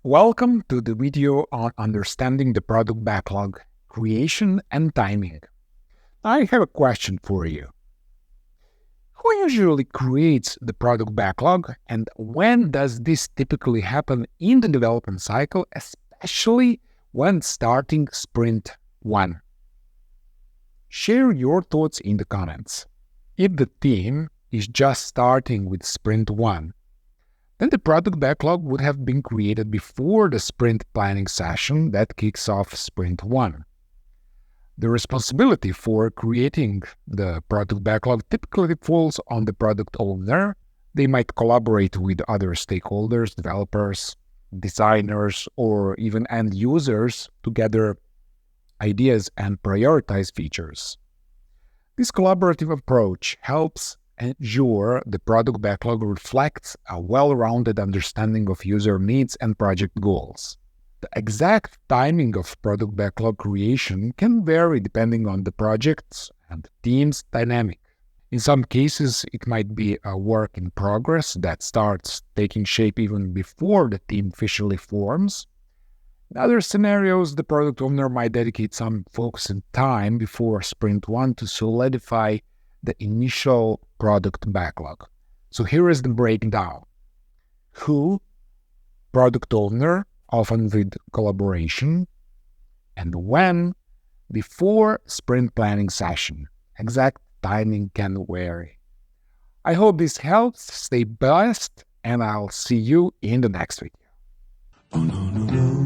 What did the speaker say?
Welcome to the video on understanding the product backlog, creation and timing. I have a question for you. Who usually creates the product backlog, and when does this typically happen in the development cycle, especially when starting Sprint 1? Share your thoughts in the comments. If the team is just starting with Sprint 1, then the product backlog would have been created before the sprint planning session that kicks off Sprint 1. The responsibility for creating the product backlog typically falls on the product owner. They might collaborate with other stakeholders, developers, designers, or even end users to gather ideas and prioritize features. This collaborative approach helps ensure the product backlog reflects a well-rounded understanding of user needs and project goals. The exact timing of product backlog creation can vary depending on the project's and team's dynamic. In some cases, it might be a work in progress that starts taking shape even before the team officially forms. In other scenarios, the product owner might dedicate some focus and time before Sprint 1 to solidify the initial product backlog. So here is the breakdown. Who? Product owner, often with collaboration. And when? Before sprint planning session. Exact timing can vary. I hope this helps. Stay blessed, and I'll see you in the next video.